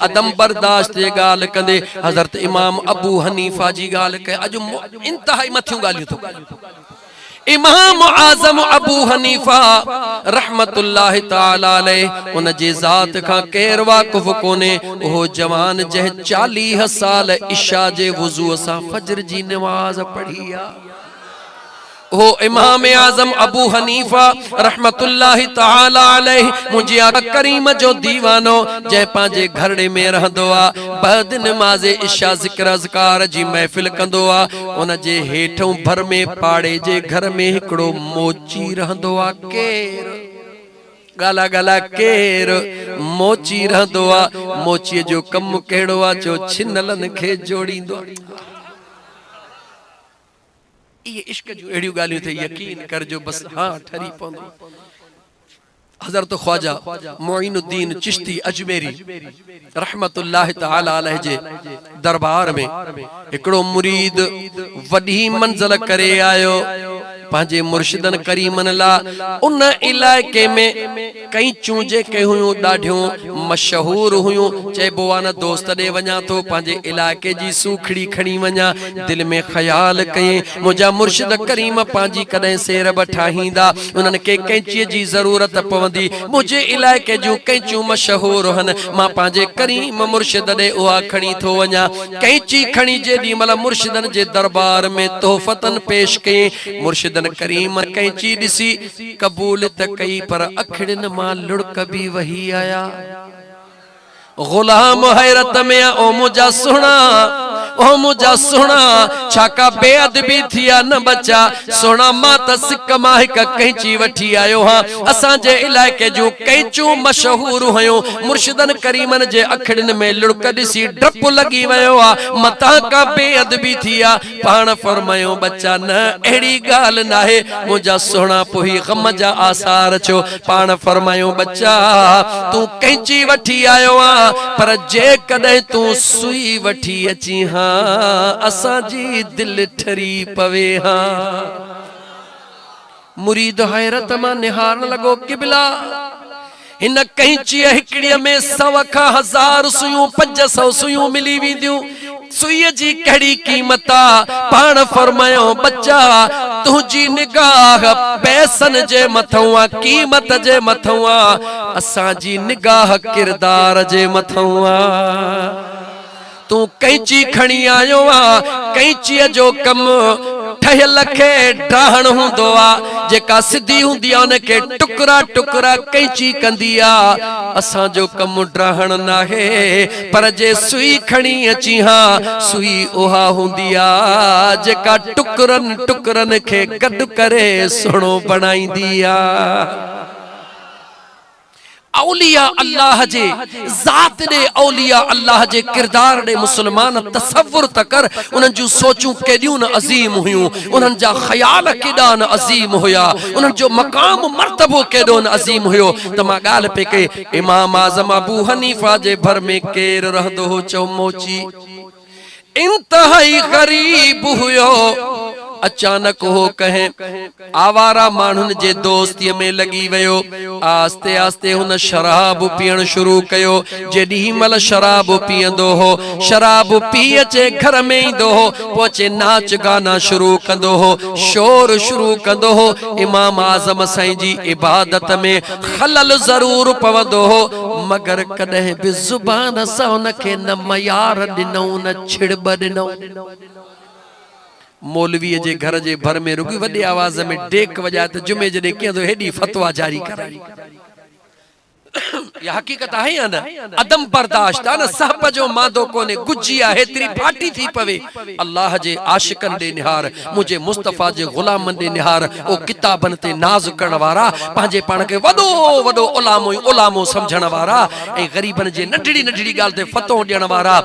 अदम बर्दाश्त जे गाल कंदे हज़रत इमाम अबू हनीफा जी गाल कहे। अजु इंतहाई मथियूं गालियूं तो इमाम आज़म अबू हनीफा रहमतुल्लाहि ताला अलैह उन जी ज़ात खां केर वाक़ुफ़ कोने। ओ जवान जह 40 साल इशा जे वुज़ू सां फजर जी नमाज पढ़ी आ। ओ इमाम आज़म अबू हनीफा रहमतुल्लाहि ताला अलैह मुझे आका करीम जो दीवानो जै पांजे घरड़े में रहंदो आ। बाद नमाज़े इशा ज़िक्र अज़कार जी महफ़िल कंदो आ। उन जे हेठों भर में पाड़े जे घर में हिकड़ो मोची रहंदो आ। केर गाला गाला केर मोची रहंदो आ। मोची जो कम केड़ो आ जो छिनलन खे जोड़ींदो। ये इश्क जो एड़ियूं गालियूं थे यकीन कर जो बस हाँ ठरी पवंदो। हज़रत ख्वाजा मोइनुद्दीन चिश्ती अजमेरी रहमतुल्लाहि ताला अलैह जे दरबार में हिकड़ो मुरीद वडी मंज़िल करे आयो पांजे मुर्शिदन करीमन ला। उन इलाके में कई चूजे के हुयूं ॾाढियूं मशहूर हुयूं। चइबो आ न दोस्त ॾे वञा तो पांजे इलाके जी सूखड़ी खणी वञा। दिल में ख्याल कई मुझा मुर्शिद करीम पांजी कदे सेर बठाहींदा उन्हनि के कैंची जी ज़रूरत पवंदी। मुझे इलाके जो कैंचू मशहूर हन मां पांजे करीम मुर्शिद ॾे उहा खणी थो वञा। कैंची खणी जेॾी महिल मुर्शिदन जे दरबार में तोहफ़तन पेश कई। मुर्शिद करीम कैंची दिसी कबूल त कई पर अखड़न मां लुड़क भी वही आया। गुलाम हैरत में ओ मुझा सुना ओ मुझा सुना छाका बेअदबी थिया न बचा सुना मां त सिक मां हिक कैंची वठी आयो हां। असां जे इलाके जो कैंचू मशहूर हुयो। मुर्शिदन करीमन जे अखड़न में लुड़क दिसी डप लगी वयो आ। मता का बेअदबी थिया पाण फरमायो बच्चा न एड़ी गाल नाहे। मुझा सुना पोही गम जा आसार छो पाण फरमायो बच्चा तू कैंची वठी आयो आ पर जे कदे तू सुई वठी अची हां असा जी दिल ठरी पवे हां। मुरीद हैरत मां निहारन लगो किबला इन कैंची हिकड़ीअ में 100 खां 1000 सुयूं 500 सुयूं मिली वेंदियूं। सुई जी कड़ी कीमत पाण फरमायो बच्चा तुझी निगाह पैसन जे मथों आ कीमत जे मथों आ असा जी निगाह किरदार जे मथों आ। तू कैंची खणी आयो आ कैंची जो कम ठहियल खे डाहण हुंदो आ। जेका सिधी हुंदी आ उनके टुकड़ा टुकड़ा कैंची कंदी आ। असा जो कम डाहण नाहे पर जे सुई खणी अची हां सुई उहा हुंदी आ जेका टुकरन टुकरन खे गड करे सुणो बनाईंदी आ। औलिया अल्लाह जे ज़ात दे औलिया अल्लाह जे किरदार दे मुसलमान तसव्वुर तकर उनन जो सोचूं केडियूं न अजीम हुयूं। उनन जा ख्याल केडा न अजीम हुया। उनन जो मकाम मर्तबो केडो न अजीम हुयो। त मां गाल पे के इमाम आज़म अबू हनीफा जे भर में केर रहंदो हो चो मोची इंतहाई गरीब हुयो। अचानक हो कहे आवारा मानुन जे दोस्ती में लगी वयो। आस्ते आस्ते हुन शराब पीण शुरू कयो। जेडी मल शराब पींदो हो शराब पी अचे घर में ईंदो हो पोचे नाच गाना शुरू कंदो हो शोर शुरू कंदो हो। इमाम आज़म साईं जी इबादत में खलल जरूर पवंदो हो मगर कदे भी जुबान सां उनके न मयार दिनो न छिड़ब दिनो। मौलवी जे घर जे भर में रुगी वडी आवाज में डेक वजाए त जुमे जडे के तो हेडी फतवा जारी कराई। यह हकीकत है या ना अदम बर्दाश्त ना साहब जो मादो कोने गुजिया हेतरी फाटी थी पवे। अल्लाह जे आशिकन दे निहार मुझे मुस्तफा जे गुलामन दे निहार ओ किताबन ते नाज करण वारा पांजे पाण के वडो वडो उलामो समझण वारा ए गरीबन जे नढड़ी नढड़ी गाल ते फतो देण वारा।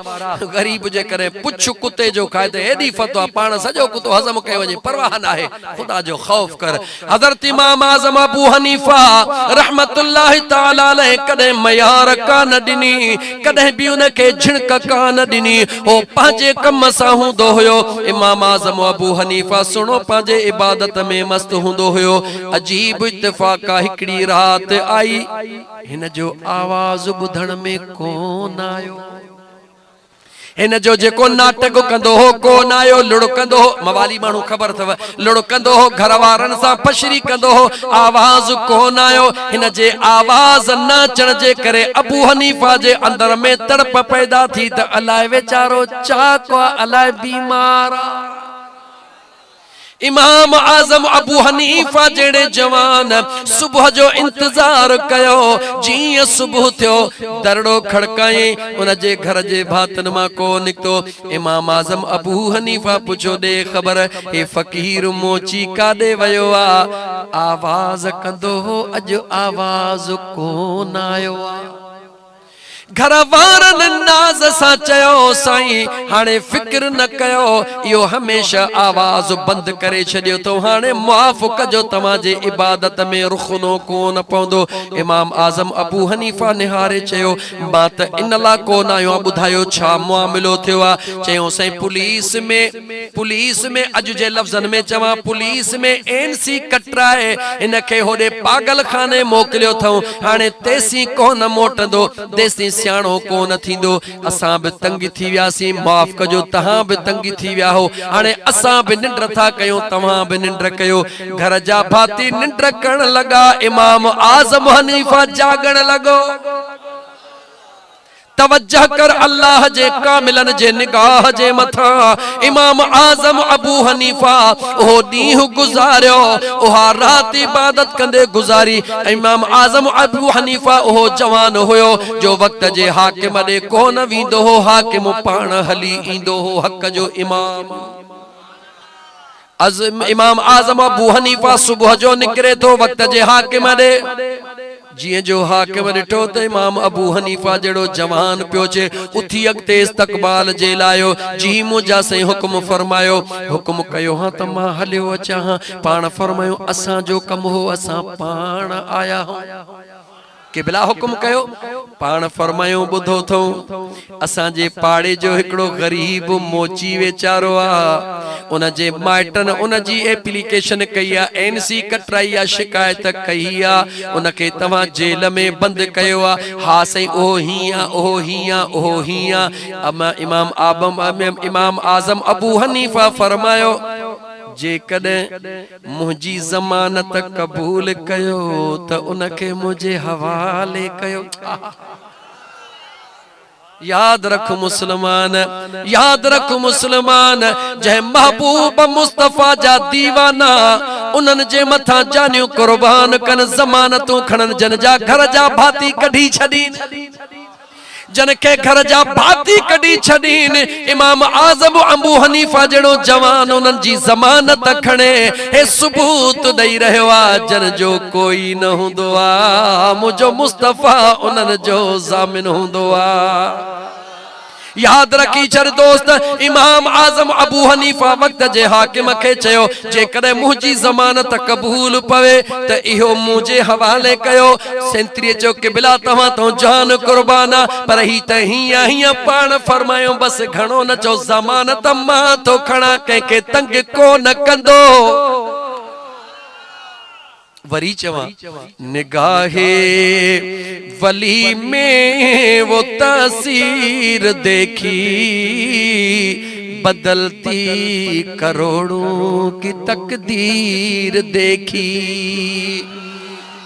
गरीब जे करे पुछ कुत्ते जो खाए ते एडी फतवा पाण सजो कुतो हजम कयो वजे परवाह ना है। खुदा जो खौफ कर। हजरत इमाम आज़म अबू हनीफा रहमतुल्लाह ताला लाले कदे मयार कान दिनी कदे भी उनके झिणक कान दिनी ओ पांजे कम सा हुंदो हुयो। इमाम आज़म अबू हनीफा सुनो पांजे इबादत में मस्त हुंदो हुयो। अजीब इत्तेफाक हिकड़ी रात आई हिन जो आवाज बुधण में कोन आयो। इन जो जेको नाटक कंदो हो कोन आयो। लुड़कंदो हो मवाली मानू खबर थव लुड़कंदो हो घर वारन सा फशरी कंदो हो आवाज कोन आयो। इन जे आवाज न अचण जे करे अबू हनीफा जे अंदर में तड़प पैदा थी त अलाए वेचारो चाको अलाए बीमार। इमाम आज़म अबू हनीफा जेड़े जवान सुबह जो इंतजार कयो। जी सुबह थियो दरड़ो खड़काई उन जे घर जे भातन मां को निकतो। इमाम आज़म अबू हनीफा पुछो दे खबर हे फकीर मोची कादे वयो आ। आवाज कंदो हो अज आवाज कोन आयो। घर वारन नाज सा चयो साईं हाणे फिक्र न कयो यो हमेशा आवाज बंद करे छडियो तो हाणे माफ कजो तमा जे इबादत में रुखनो कोन पौंदो। इमाम आज़म अबू हनीफा निहारे चयो मां त इन ला कोन आयो बुधायो छा मामलो थियो आ। चयो साईं पुलिस में अज जे लफ्ज़न में चवा पुलिस में एनसी कटराए इनके होडे पागल खाने मोकलियो थऊं हाणे तेसी कोन मोटंदो देसी सियाणो कोन थींदो। असां भी तंग थी वियासीं माफ कजो तहां भी तंग थी विया हो हाणे असां भी निंड्र था कयो तव्हां भी निंड्र कयो। घर जा भाती निंड्र करण लगा। इमाम आज़म हनीफा जागण लगो। तवज्जह कर अल्लाह जे कामिलन जे निगाह जे मथा। इमाम आज़म अबू हनीफा ओ दीह गुजारियो ओहा रात इबादत कंदे गुजारी। इमाम आज़म अबू हनीफा ओ जवान होयो जो वक्त जे हाकिम दे कोन वींदो हो। हाकिम पाण हली ईंदो हो हक जो इमाम आज़म अबू हनीफा सुबह जो निकरे तो वक्त जे हाकिम दे जी जो हाकिम डिठो त इमाम अबू हनीफा जेड़ो जवान पियो चे उथी अगते इस्तकबाल जे लायो। जी मुजा से हुक्म फरमायो हुक्म कयो हां त मां हलियो अचा हां। पाण फरमायो असां जो कम हो असां पाण आया हो। किबला हुक्म कयो पाण फरमायो बुधो थो असां जे पाड़े जो हिकड़ो गरीब मोची वेचारो आ उन जे माइटन उन जी एप्लीकेशन कई आ एनसी कटराई आ शिकायत कई आ उन के तवा जेल में बंद कयो आ। हा सही ओ हिया इमाम आज़म अबू हनीफा फरमायो जे कदे मुझी जमानत कबूल कयो त उनके मुझे हवाले कयो। याद रख मुसलमान जय महबूब मुस्तफा जा दीवाना उनन जे मथा जानियो कुर्बान कन जमानतू खणन जन जा घर जा भाती कढी छडी जन के घर जा भाती कडी छडीन। इमाम आज़म अबू हनीफा जेड़ो जवान उनन जी जमानत खणे हे सबूत दई रहयो आ जन जो कोई न हुंदो आ मुझो मुस्तफा उनन जो जामिन हुंदो आ। याद रखी चर दोस्त इमाम आज़म अबू हनीफा वक्त जे हाकिम के चयो जे कदे मुझी जमानत कबूल पवे त इहो मुझे हवाले कयो। सेंतरी जो किबला तवा तो जान कुर्बाना पर ही त हिया पान फरमायो बस घणो न चो जमानत मां तो खणा के तंग को न कंदो। वरी चवा निगाहे वली में वो तासीर देखी बदलती करोड़ों की तकदीर देखी।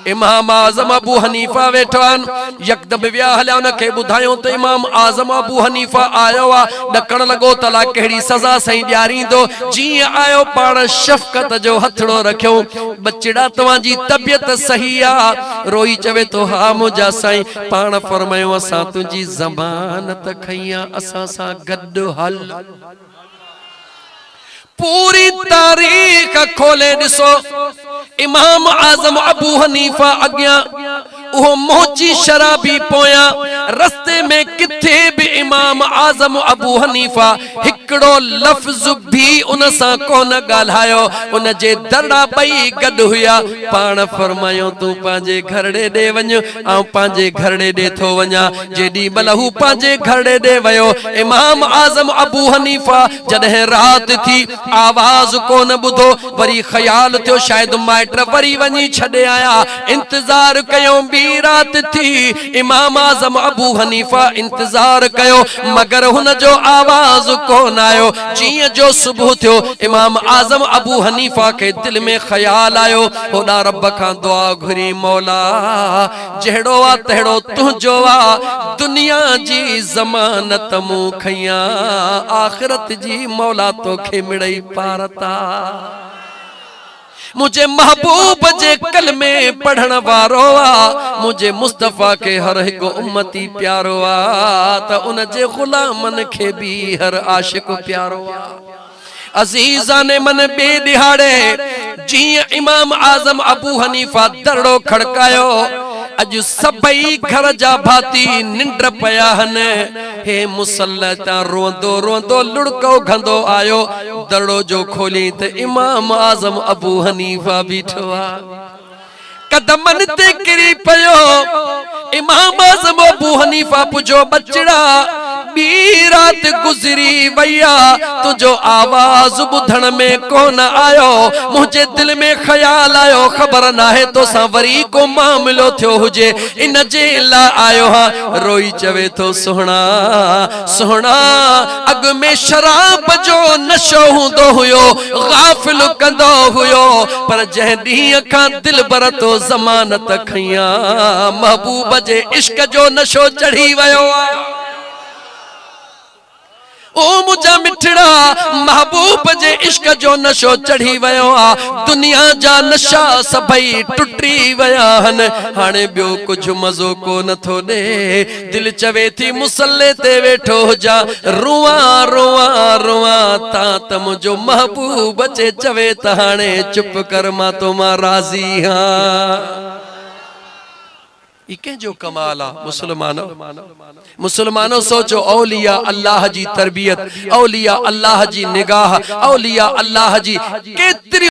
इमाम आज़म अबू हनीफा वेठान यकदम विया हलिया उनके बुधायो तो इमाम आज़म अबू हनीफा आयो आ डकण लगो तला केड़ी सजा सही ॾियारींदो। जी आयो पाण शफकत जो हथड़ो रखियो बचड़ा तवा जी तबियत सही आ रोई चवे तो हा मुजा साईं पाण फरमायो असां तुजी ज़मानत खईया असां सा गड हल। पूरी तारीख खोले दिसो इमाम आज़म अबू हनीफा अग्या वो मोची शराबी पोया रस्ते में किथे भी इमाम आज़म अबू हनीफा हिक हिकड़ो लफ्ज भी उन सा कोन गाल्हायो। उन जे दड़ा बई गड हुया। पाण फरमायो तू पांजे घरड़े दे वञ आ पांजे घरड़े दे थो वञा। जेडी बलहू पांजे घरड़े दे वयो इमाम आजम अबू हनीफा जदे रात थी आवाज कोन बुधो वरी ख्याल थियो शायद माइट वरी वनी छडे आया। इंतजार कयो बी रात थी इमाम आजम अबू हनीफा इंतजार कयो मगर हुन जो आवाज कोन आयो। जिया जो सुबह थियो इमाम आजम अबू हनीफा के दिल में ख्याल आयो होदा रब खां दुआ घुरी मौला जहड़ो आ तहड़ो तुझो आ। दुनिया जी जमानत मु खैया आखिरत जी मौला तोखे मिड़ई पारता। मुझे महबूब जे कलमे पढ़न वारो आ मुझे मुस्तफा के हर एक उम्मती प्यारो आ त उन जे गुलामन के भी हर आशिक प्यारो आ। अजीजा ने मन बे दिहाड़े जी इमाम आजम अबू हनीफा दरड़ो खड़कायो। अज सबई घर जा भाती निंड्र पया हन। हे मुसल्लता रोंदो रोंदो लुड़को घंदो आयो। दरड़ो जो खोली ते इमाम आजम अबू हनीफा बीठो आ। कदमन ते किरी पयो इमाम आजम अबू हनीफा पुछो बचड़ा बी रात गुजरी वैया तुझो आवाज बुधन में कौन आयो। मुझे दिल में ख्याल आयो खबर ना है तो सांवरी को मामलो थियो हुजे इन जे ला आयो हां। रोई चवे तो सोहना सोहना अग में शराब जो नशो हुंदो हुयो गाफिल कंदो हुयो पर जह दी खां दिल बर तो जमानत खैया महबूब जे इश्क जो नशो चढ़ी वयो। ओ मुझा मिठड़ा महबूब जे इश्क जो नशो चढ़ी वयो आ। दुनिया जा नशा सबई टुटी वया हन हाने बियो कुछ मजो को नथो दे। दिल चवे थी मुसल्ले ते वेठो जा रुआ रुआ रुआ ता त मुझो महबूब जे चवे त हाने चुप कर मां तो मां राजी हां। जो कमाल आ मुसलमानो सोचो औलिया अल्लाह जी तरबियत औलिया अल्लाह जी निगाह औलिया अल्लाह जी केतरी